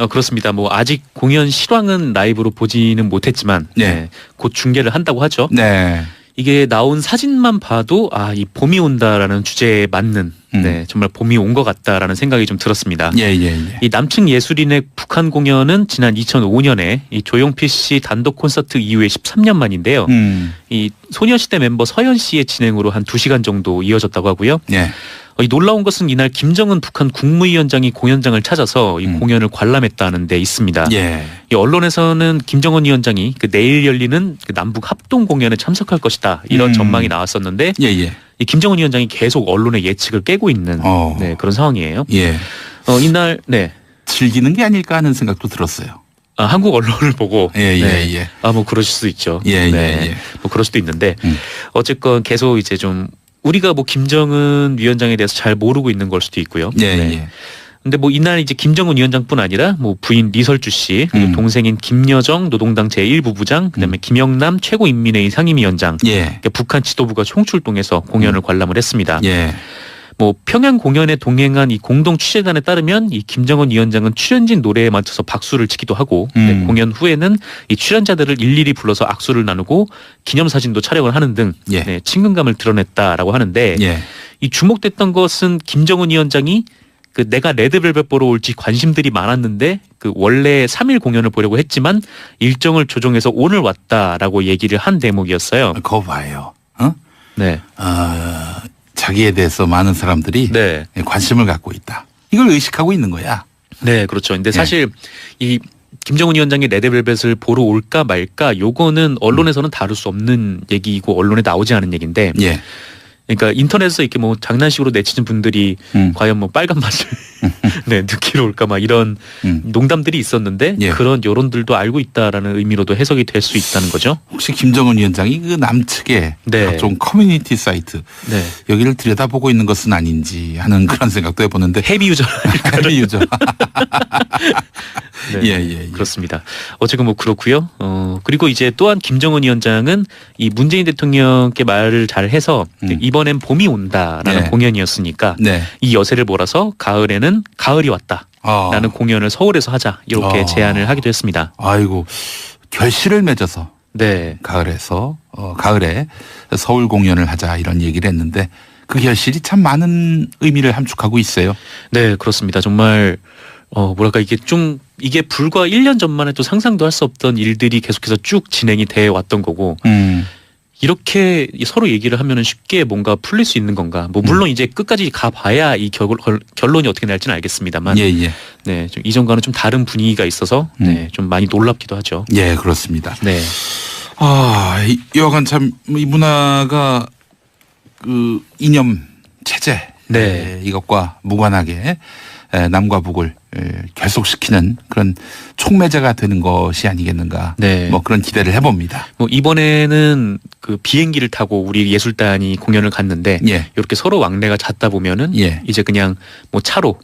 그렇습니다. 뭐 아직 공연 실황은 라이브로 보지는 못했지만 곧 중계를 한다고 하죠. 네. 이게 나온 사진만 봐도 이 봄이 온다라는 주제에 맞는 정말 봄이 온 것 같다라는 생각이 좀 들었습니다. 이 남측 예술인의 북한 공연은 지난 2005년에 이 조용필 씨 단독 콘서트 이후에 13년 만인데요. 이 소녀시대 멤버 서현 씨의 진행으로 한 2시간 정도 이어졌다고 하고요. 이 놀라운 것은 이날 김정은 북한 국무위원장이 공연장을 찾아서 이 공연을 관람했다는 데 있습니다. 이 언론에서는 김정은 위원장이 내일 열리는 남북 합동 공연에 참석할 것이다 이런 전망이 나왔었는데 이 김정은 위원장이 계속 언론의 예측을 깨고 있는 그런 상황이에요. 이날 즐기는 게 아닐까 하는 생각도 들었어요. 한국 언론을 보고 뭐 그러실 수도 있죠. 뭐 그럴 수도 있는데 어쨌건 계속 이제 좀 우리가 뭐 김정은 위원장에 대해서 잘 모르고 있는 걸 수도 있고요. 근데 뭐 이날 이제 김정은 위원장뿐 아니라 뭐 부인 리설주 씨, 그리고 동생인 김여정 노동당 제1부부장, 그다음에 김영남 최고인민회의 상임위원장, 북한 지도부가 총출동해서 공연을 관람을 했습니다. 뭐 평양 공연에 동행한 이 공동 취재단에 따르면 이 김정은 위원장은 출연진 노래에 맞춰서 박수를 치기도 하고 공연 후에는 이 출연자들을 일일이 불러서 악수를 나누고 기념사진도 촬영을 하는 등 친근감을 드러냈다라고 하는데 이 주목됐던 것은 김정은 위원장이 내가 레드벨벳 보러 올지 관심들이 많았는데 원래 3일 공연을 보려고 했지만 일정을 조정해서 오늘 왔다라고 얘기를 한 대목이었어요. 그거 봐요. 자기에 대해서 많은 사람들이 관심을 갖고 있다. 이걸 의식하고 있는 거야. 네, 그렇죠. 근데 사실 이 김정은 위원장이 레드벨벳을 보러 올까 말까 요거는 언론에서는 다룰 수 없는 얘기이고 언론에 나오지 않은 얘기인데 그러니까 인터넷에서 이렇게 뭐 장난식으로 내치는 분들이 과연 뭐 빨간 맛을 느끼러 올까 막 이런 농담들이 있었는데 그런 여론들도 알고 있다라는 의미로도 해석이 될 수 있다는 거죠. 혹시 김정은 위원장이 그 남측의 각종 커뮤니티 사이트 여기를 들여다보고 있는 것은 아닌지 하는 그런 생각도 해보는데 헤비 유저. 헤비 유저. 그렇습니다. 어쨌든 뭐 그렇고요. 그리고 이제 또한 김정은 위원장은 이 문재인 대통령께 말을 잘해서 이번엔 봄이 온다라는 공연이었으니까 이 여세를 몰아서 가을에는 가을이 왔다라는 공연을 서울에서 하자 이렇게 제안을 하기도 했습니다. 아이고 결실을 맺어서 가을에 서울 공연을 하자 이런 얘기를 했는데 그 결실이 참 많은 의미를 함축하고 있어요. 네, 그렇습니다. 정말 뭐랄까 이게 불과 1년 전만 해도 상상도 할 수 없던 일들이 계속해서 쭉 진행이 돼 왔던 거고 이렇게 서로 얘기를 하면은 쉽게 뭔가 풀릴 수 있는 건가? 뭐 물론 이제 끝까지 가봐야 이 결론이 어떻게 날지는 알겠습니다만, 좀 이전과는 좀 다른 분위기가 있어서 좀 많이 놀랍기도 하죠. 그렇습니다. 여하간 참 이 문화가 그 이념 체제 이것과 무관하게 남과 북을 결속시키는 그런 촉매제가 되는 것이 아니겠는가. 뭐 그런 기대를 해봅니다. 뭐 이번에는 그 비행기를 타고 우리 예술단이 공연을 갔는데 이렇게 서로 왕래가 잦다 보면은 이제 그냥 뭐 차로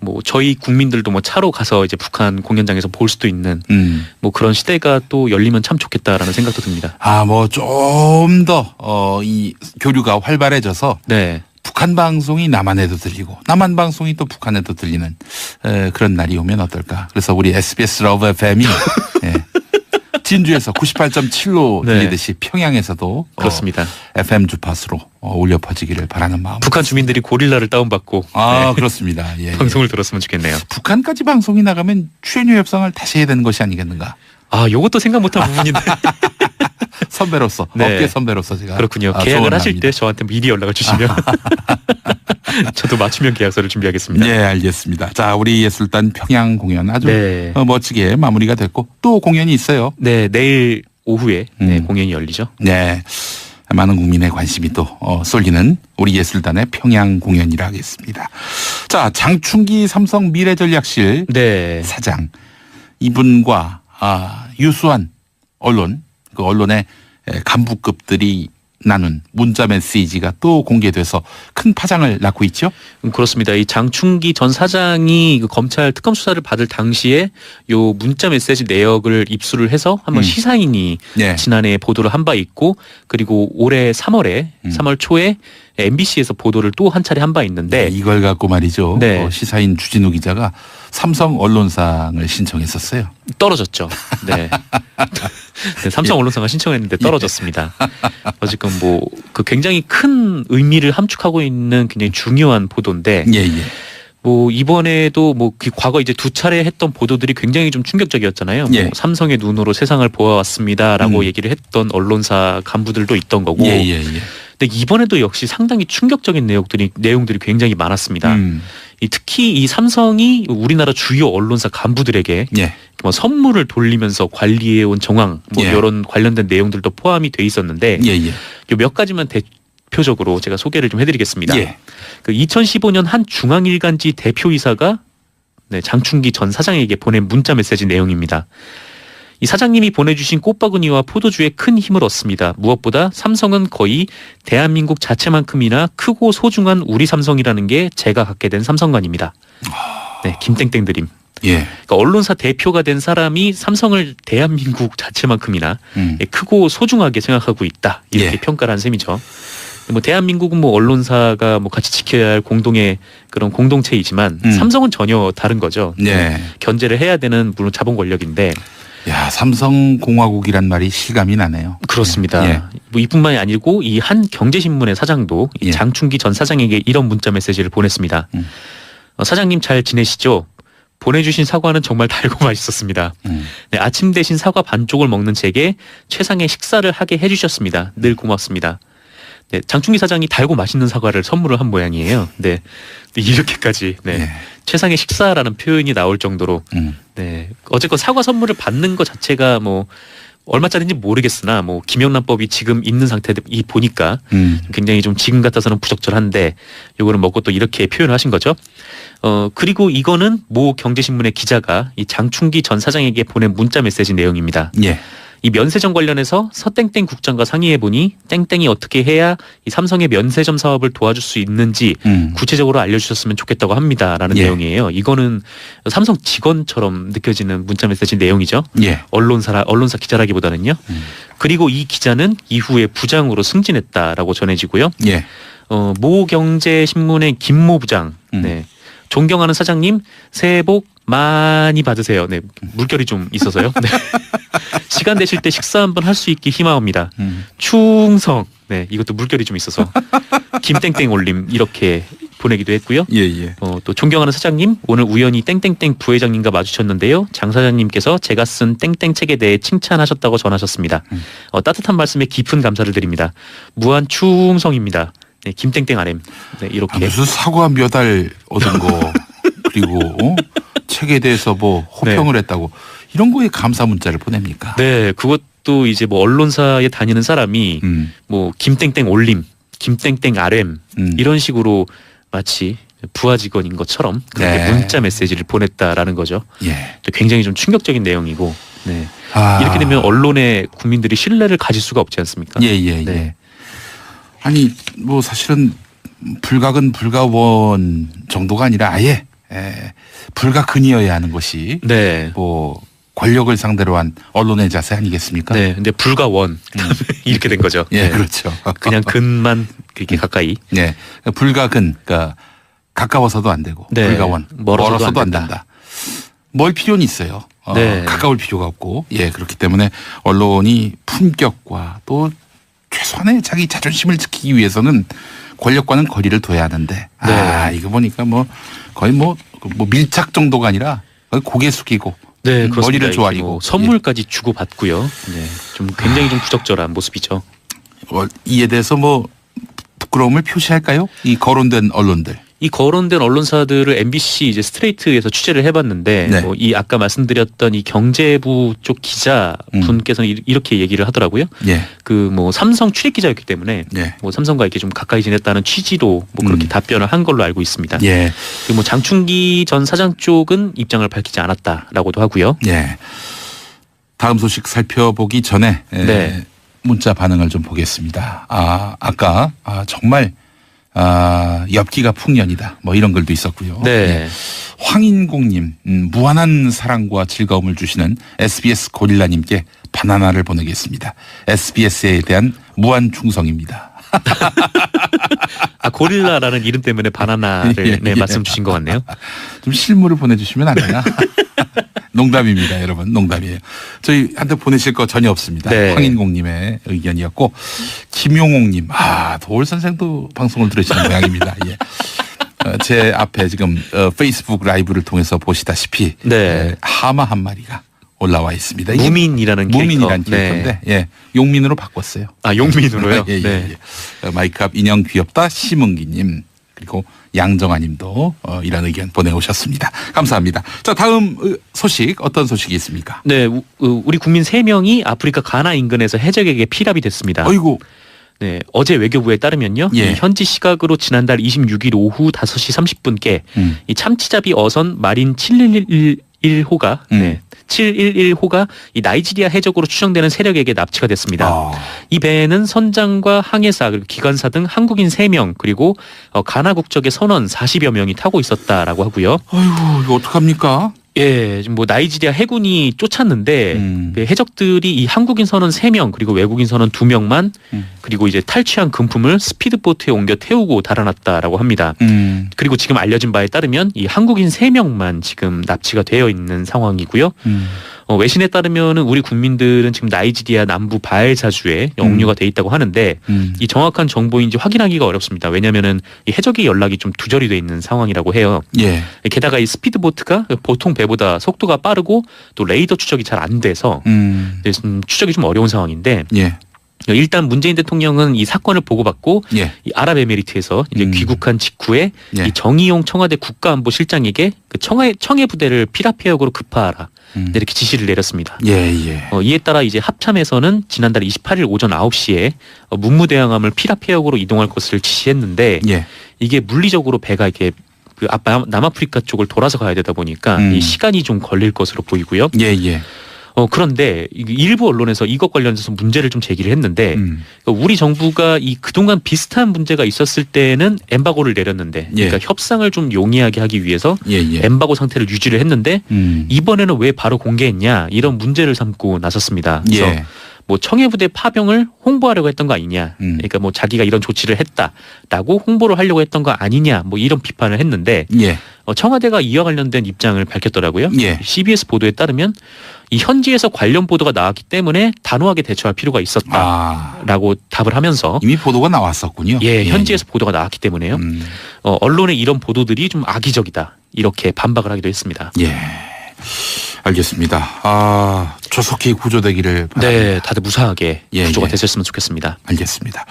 뭐 저희 국민들도 뭐 차로 가서 이제 북한 공연장에서 볼 수도 있는 뭐 그런 시대가 또 열리면 참 좋겠다라는 생각도 듭니다. 뭐 좀 더 이 교류가 활발해져서 북한 방송이 남한에도 들리고 남한 방송이 또 북한에도 들리는 그런 날이 오면 어떨까. 그래서 우리 SBS 러브 FM이 진주에서 98.7로 들리듯이 평양에서도 그렇습니다. FM 주파수로 울려 퍼지기를 바라는 마음. 북한 주민들이 고릴라를 다운받고 그렇습니다. 방송을 들었으면 좋겠네요. 북한까지 방송이 나가면 출연료 협상을 다시 해야 되는 것이 아니겠는가. 요것도 생각 못한 부분인데. 선배로서 업계 선배로서 제가 그렇군요. 계약을 하실 때 저한테 미리 연락을 주시면 저도 맞춤형 계약서를 준비하겠습니다. 네, 알겠습니다. 자, 우리 예술단 평양 공연 아주 멋지게 마무리가 됐고 또 공연이 있어요. 네, 내일 오후에 공연이 열리죠. 네, 많은 국민의 관심이 또 쏠리는 우리 예술단의 평양 공연이라 하겠습니다. 자, 장충기 삼성 미래전략실 사장 이분과 유수한 언론의 간부급들이 나눈 문자 메시지가 또 공개돼서 큰 파장을 낳고 있죠. 그렇습니다. 이 장충기 전 사장이 그 검찰 특검 수사를 받을 당시에 요 문자 메시지 내역을 입수를 해서 한번 시사인이 지난해 보도를 한 바 있고, 그리고 올해 3월 초에 MBC에서 보도를 또 한 차례 한 바 있는데, 이걸 갖고 말이죠. 시사인 주진우 기자가 삼성 언론상을 신청했었어요. 떨어졌죠. 네. 삼성 언론상을 신청했는데 떨어졌습니다. 어쨌든 뭐 그 굉장히 큰 의미를 함축하고 있는 굉장히 중요한 보도인데, 뭐 이번에도 뭐 그 과거 이제 두 차례 했던 보도들이 굉장히 좀 충격적이었잖아요. 뭐 삼성의 눈으로 세상을 보아왔습니다라고 얘기를 했던 언론사 간부들도 있던 거고. 근데 이번에도 역시 상당히 충격적인 내용들이 굉장히 많았습니다. 특히 이 삼성이 우리나라 주요 언론사 간부들에게 뭐 선물을 돌리면서 관리해온 정황, 뭐 이런 관련된 내용들도 포함이 돼 있었는데, 몇 가지만 대표적으로 제가 소개를 좀 해드리겠습니다. 그 2015년 한 중앙일간지 대표이사가 장충기 전 사장에게 보낸 문자 메시지 내용입니다. 이 사장님이 보내주신 꽃바구니와 포도주에 큰 힘을 얻습니다. 무엇보다 삼성은 거의 대한민국 자체만큼이나 크고 소중한 우리 삼성이라는 게 제가 갖게 된 삼성관입니다. 김땡땡 드림. 그러니까 언론사 대표가 된 사람이 삼성을 대한민국 자체만큼이나 크고 소중하게 생각하고 있다, 이렇게 평가를 한 셈이죠. 뭐 대한민국은 뭐 언론사가 뭐 같이 지켜야 할 공동의 그런 공동체이지만 삼성은 전혀 다른 거죠. 견제를 해야 되는 물론 자본 권력인데. 야, 삼성공화국이란 말이 실감이 나네요. 그렇습니다. 뭐 이뿐만이 아니고 이 한 경제신문의 사장도 이 장충기 전 사장에게 이런 문자 메시지를 보냈습니다. 사장님 잘 지내시죠? 보내주신 사과는 정말 달고 맛있었습니다. 아침 대신 사과 반쪽을 먹는 제게 최상의 식사를 하게 해주셨습니다. 늘 고맙습니다. 장충기 사장이 달고 맛있는 사과를 선물을 한 모양이에요. 이렇게까지 최상의 식사라는 표현이 나올 정도로 어쨌건 사과 선물을 받는 것 자체가 뭐 얼마짜리인지 모르겠으나 뭐 김영란법이 지금 있는 상태이 보니까 굉장히 좀 지금 같아서는 부적절한데, 요거를 먹고 또 이렇게 표현을 하신 거죠. 그리고 이거는 모 경제신문의 기자가 이 장충기 전 사장에게 보낸 문자 메시지 내용입니다. 이 면세점 관련해서 서땡땡 국장과 상의해보니 땡땡이 어떻게 해야 이 삼성의 면세점 사업을 도와줄 수 있는지 구체적으로 알려주셨으면 좋겠다고 합니다라는 내용이에요. 이거는 삼성 직원처럼 느껴지는 문자 메시지 내용이죠. 언론사 기자라기보다는요. 그리고 이 기자는 이후에 부장으로 승진했다라고 전해지고요. 모 경제신문의 김모 부장, 존경하는 사장님 새해 복 많이 받으세요. 물결이 좀 있어서요. 시간 되실 때 식사 한번 할 수 있게 희망합니다. 충성. 이것도 물결이 좀 있어서 김땡땡 올림 이렇게 보내기도 했고요. 또 존경하는 사장님, 오늘 우연히 땡땡땡 부회장님과 마주쳤는데요. 장 사장님께서 제가 쓴 땡땡 책에 대해 칭찬하셨다고 전하셨습니다. 따뜻한 말씀에 깊은 감사를 드립니다. 무한 충성입니다. 김땡땡 RM. 이렇게. 무슨 사과 몇 알 얻은 거 그리고 책에 대해서 뭐 호평을 했다고, 이런 거에 감사 문자를 보냅니까? 그것도 이제 뭐 언론사에 다니는 사람이 뭐 김땡땡 올림, 김땡땡 RM 이런 식으로 마치 부하 직원인 것처럼 그렇게 문자 메시지를 보냈다라는 거죠. 굉장히 좀 충격적인 내용이고, 이렇게 되면 언론에 국민들이 신뢰를 가질 수가 없지 않습니까? 아니 뭐 사실은 불가근 불가원 정도가 아니라 아예 불가근이어야 하는 것이 뭐 권력을 상대로 한 언론의 자세 아니겠습니까? 근데 불가원 이렇게 된 거죠. 그렇죠. 그냥 근만 이렇게 가까이. 불가근, 그러니까 가까워서도 안 되고 불가원, 멀어서도 안 된다. 멀 필요는 있어요. 가까울 필요가 없고, 그렇기 때문에 언론이 품격과 또 최소한의 자기 자존심을 지키기 위해서는 권력과는 거리를 둬야 하는데, 이거 보니까 뭐 거의 뭐 밀착 정도가 아니라 거의 고개 숙이고 머리를 조아리고 뭐 선물까지 주고 받고요. 좀 굉장히 좀 부적절한 모습이죠. 이에 대해서 뭐 부끄러움을 표시할까요? 이 거론된 언론들. 이 거론된 언론사들을 MBC 이제 스트레이트에서 취재를 해봤는데 뭐 이 아까 말씀드렸던 이 경제부 쪽 기자 분께서는 이렇게 얘기를 하더라고요. 그 뭐 삼성 출입 기자였기 때문에 뭐 삼성과 이렇게 좀 가까이 지냈다는 취지로 뭐 그렇게 답변을 한 걸로 알고 있습니다. 그리고 뭐 장충기 전 사장 쪽은 입장을 밝히지 않았다라고도 하고요. 다음 소식 살펴보기 전에 문자 반응을 좀 보겠습니다. 아까 정말 엽기가 풍년이다. 뭐 이런 글도 있었고요. 네. 예. 황인공님 무한한 사랑과 즐거움을 주시는 SBS 고릴라님께 바나나를 보내겠습니다. SBS에 대한 무한 충성입니다. 고릴라라는 이름 때문에 바나나를 네, 말씀 주신 것 같네요. 좀 실물을 보내주시면 안 되나? 농담입니다, 여러분. 농담이에요. 저희한테 보내실 거 전혀 없습니다. 네. 황인공님의 의견이었고, 김용옥님, 도올 선생도 방송을 들으시는 모양입니다. 예. 제 앞에 지금 페이스북 라이브를 통해서 보시다시피 네. 하마 한 마리가 올라와 있습니다. 무민이라는 캐릭터인데 예, 용민으로 바꿨어요. 용민으로요? 예, 예. 마이크 앞 인형 귀엽다 심은기님 그리고 양정아님도 이런 의견 보내오셨습니다. 감사합니다. 자, 다음 소식 어떤 소식이 있습니까? 네, 우리 국민 3명이 아프리카 가나 인근에서 해적에게 피랍이 됐습니다. 어이구. 네, 어제 외교부에 따르면요. 예. 현지 시각으로 지난달 26일 오후 5시 30분께 이 참치잡이 어선 마린 711호가 711호가 이 나이지리아 해적으로 추정되는 세력에게 납치가 됐습니다. 이 배에는 선장과 항해사 그리고 기관사 등 한국인 3명 그리고 가나 국적의 선원 40여 명이 타고 있었다라고 하고요. 아이고, 이거 어떡합니까? 예, 지금 뭐 나이지리아 해군이 쫓았는데 해적들이 이 한국인 선원 3명 그리고 외국인 선원 2명만 그리고 이제 탈취한 금품을 스피드보트에 옮겨 태우고 달아났다라고 합니다. 그리고 지금 알려진 바에 따르면 이 한국인 3명만 지금 납치가 되어 있는 상황이고요. 외신에 따르면은 우리 국민들은 지금 나이지리아 남부 바엘사주에 억류가 돼 있다고 하는데 이 정확한 정보인지 확인하기가 어렵습니다. 왜냐하면은 이 해적의 연락이 좀 두절이 돼 있는 상황이라고 해요. 예. 게다가 이 스피드보트가 보통 배보다 속도가 빠르고 또 레이더 추적이 잘 안 돼서 추적이 좀 어려운 상황인데. 예. 일단 문재인 대통령은 이 사건을 보고받고 예. 이 아랍에미리트에서 이제 귀국한 직후에 예. 이 정의용 청와대 국가안보실장에게 그 청해 부대를 피랍해역으로 급파하라 이렇게 지시를 내렸습니다. 예. 이에 따라 이제 합참에서는 지난달 28일 오전 9시에 문무대항함을 피랍해역으로 이동할 것을 지시했는데 예. 이게 물리적으로 배가 이렇게 그 남아프리카 쪽을 돌아서 가야 되다 보니까 이 시간이 좀 걸릴 것으로 보이고요. 예. 그런데 일부 언론에서 이것 관련해서 문제를 좀 제기를 했는데 우리 정부가 이 그동안 비슷한 문제가 있었을 때는 엠바고를 내렸는데 그러니까 협상을 좀 용이하게 하기 위해서 엠바고 상태를 유지를 했는데 이번에는 왜 바로 공개했냐 이런 문제를 삼고 나섰습니다. 그래서 뭐 청해부대 파병을 홍보하려고 했던 거 아니냐. 그러니까 뭐 자기가 이런 조치를 했다라고 홍보를 하려고 했던 거 아니냐. 뭐 이런 비판을 했는데 청와대가 이와 관련된 입장을 밝혔더라고요. CBS 보도에 따르면 이 현지에서 관련 보도가 나왔기 때문에 단호하게 대처할 필요가 있었다라고 답을 하면서 이미 보도가 나왔었군요. 현지에서 보도가 나왔기 때문에요. 언론의 이런 보도들이 좀 악의적이다. 이렇게 반박을 하기도 했습니다. 예. 알겠습니다. 조속히 구조되기를 바랍니다. 네, 다들 무사하게 구조가 됐었으면 좋겠습니다. 알겠습니다.